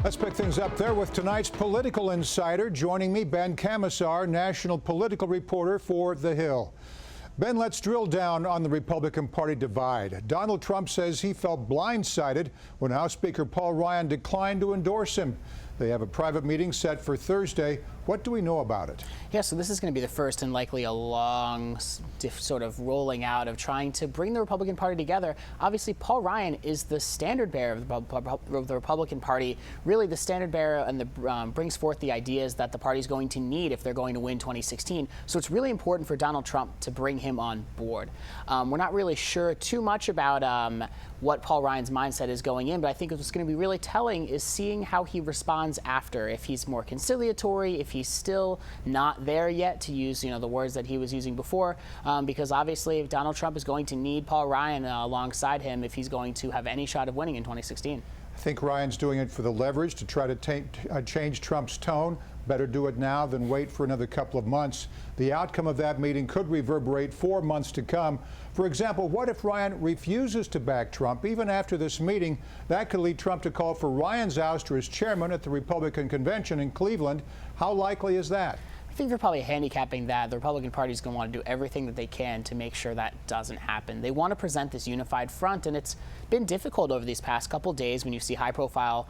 Let's pick things up there with tonight's political insider. Joining me, Ben Kamisar, national political reporter for The Hill. Ben, let's drill down on the Republican Party divide. Donald Trump says he felt blindsided when House Speaker Paul Ryan declined to endorse him. They have a private meeting set for Thursday. What do we know about it? Yeah, so this is going to be the first and likely a long sort of rolling out of trying to bring the Republican Party together. Obviously, Paul Ryan is the standard bearer of the Republican Party, really the standard bearer, and brings forth the ideas that the party is going to need if they're going to win 2016. So it's really important for Donald Trump to bring him on board. We're not really sure too much about what Paul Ryan's mindset is going in, but I think what's going to be really telling is seeing how he responds after. If he's more conciliatory, if he's still not there yet, to use the words that he was using before, because obviously Donald Trump is going to need Paul Ryan alongside him if he's going to have any shot of winning in 2016. I think Ryan's doing it for the leverage to try to change Trump's tone. Better do it now than wait for another couple of months. The outcome of that meeting could reverberate for months to come. For example, what if Ryan refuses to back Trump even after this meeting? That could lead Trump to call for Ryan's ouster as chairman at the Republican convention in Cleveland. How likely is that? I think they're probably handicapping that. The Republican Party is going to want to do everything that they can to make sure that doesn't happen. They want to present this unified front, and it's been difficult over these past couple days when you see high-profile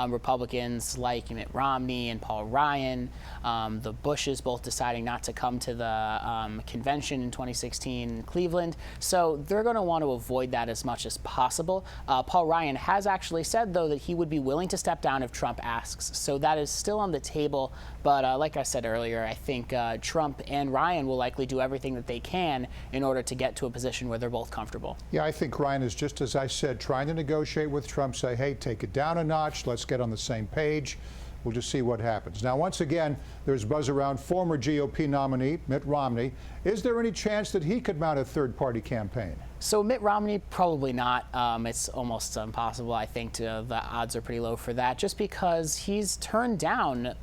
Republicans like Mitt Romney and Paul Ryan, the Bushes both deciding not to come to the convention in 2016 in Cleveland. So they're going to want to avoid that as much as possible. Paul Ryan has actually said, though, that he would be willing to step down if Trump asks. So that is still on the table. But like I said earlier, I think Trump and Ryan will likely do everything that they can in order to get to a position where they're both comfortable. Yeah, I think Ryan is, just as I said, trying to negotiate with Trump, say, hey, take it down a notch, let's get on the same page. We'll just see what happens. Now, once again, there's buzz around former GOP nominee Mitt Romney. Is there any chance that he could mount a third-party campaign? So Mitt Romney, probably not. It's almost impossible. I think the odds are pretty low for that, just because he's turned down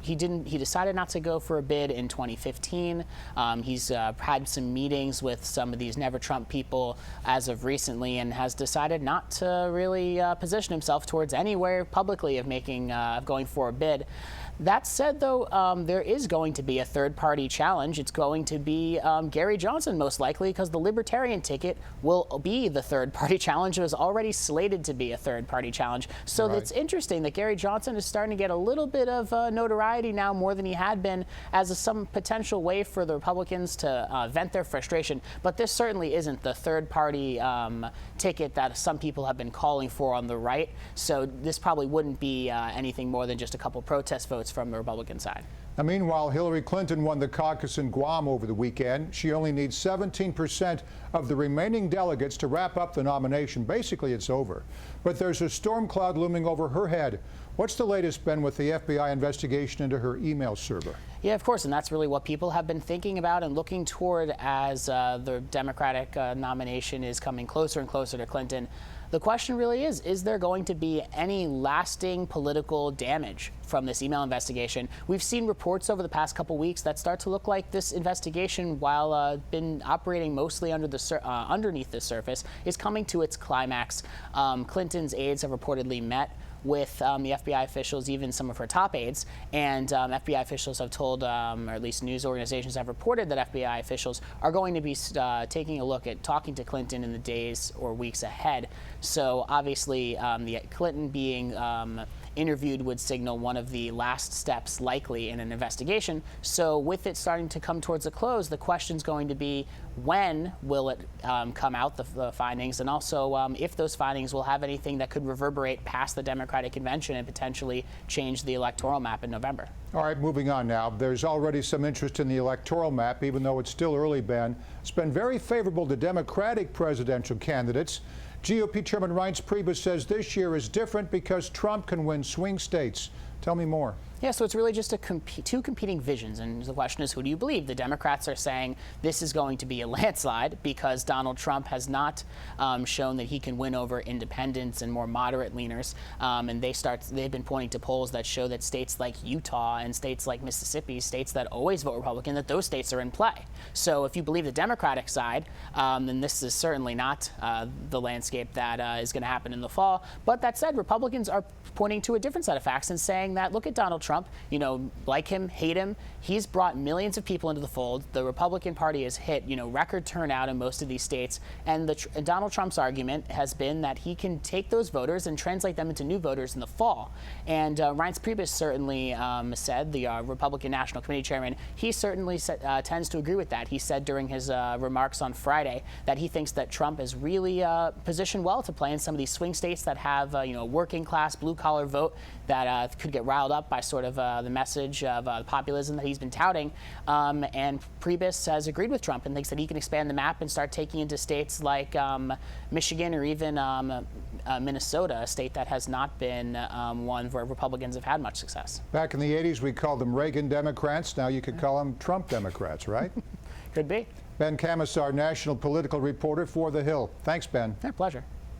He decided not to go for a bid in 2015. He's had some meetings with some of these Never Trump people as of recently, and has decided not to really position himself towards anywhere publicly of going for a bid. That said, though, there is going to be a third-party challenge. It's going to be Gary Johnson, most likely, because the Libertarian ticket will be the third-party challenge. It was already slated to be a third-party challenge. So It's interesting that Gary Johnson is starting to get a little bit of notoriety now, more than he had been, as some potential way for the Republicans to vent their frustration. But this certainly isn't the third-party ticket that some people have been calling for on the right. So this probably wouldn't be anything more than just a couple protest votes from the Republican side. Now, meanwhile, Hillary Clinton won the caucus in Guam over the weekend. She only needs 17% of the remaining delegates to wrap up the nomination. Basically, it's over. But there's a storm cloud looming over her head. What's the latest, Ben, with the FBI investigation into her email server? Yeah, of course, and that's really what people have been thinking about and looking toward as the Democratic nomination is coming closer and closer to Clinton. The question really is there going to be any lasting political damage from this email investigation? We've seen reports over the past couple weeks that start to look like this investigation, while been operating mostly underneath the surface, is coming to its climax. Clinton's aides have reportedly met with the FBI officials, even some of her top aides, and FBI officials have told, or at least news organizations have reported, that FBI officials are going to be taking a look at talking to Clinton in the days or weeks ahead. So obviously, the Clinton being interviewed would signal one of the last steps likely in an investigation. So with it starting to come towards a close, the question's going to be, when will it come out, the findings, and also if those findings will have anything that could reverberate past the Democratic convention and potentially change the electoral map in November. All right, moving on now. There's already some interest in the electoral map, even though it's still early, Ben. It's been very favorable to Democratic presidential candidates. GOP Chairman Reince Priebus says this year is different because Trump can win swing states. Tell me more. Yeah, so it's really just two competing visions, and the question is, who do you believe? The Democrats are saying this is going to be a landslide because Donald Trump has not shown that he can win over independents and more moderate leaners, and they've been pointing to polls that show that states like Utah and states like Mississippi, states that always vote Republican, that those states are in play. So if you believe the Democratic side, then this is certainly not the landscape that is going to happen in the fall. But that said, Republicans are pointing to a different set of facts and saying that, look at Donald Trump, you know, like him, hate him, he's brought millions of people into the fold. The Republican Party has hit, you know, record turnout in most of these states. And Donald Trump's argument has been that he can take those voters and translate them into new voters in the fall. And Reince Priebus certainly said, the Republican National Committee chairman, he certainly tends to agree with that. He said during his remarks on Friday that he thinks that Trump is really positioned well to play in some of these swing states that have, you know, working class, blue collar vote that could get riled up by sort of the message of populism that he's been touting. And Priebus has agreed with Trump and thinks that he can expand the map and start taking into states like Michigan or even Minnesota, a state that has not been one where Republicans have had much success. Back in the 80s, we called them Reagan Democrats. Now you could call them Trump Democrats, right? Could be. Ben Kamisar, national political reporter for The Hill. Thanks, Ben. Yeah, pleasure.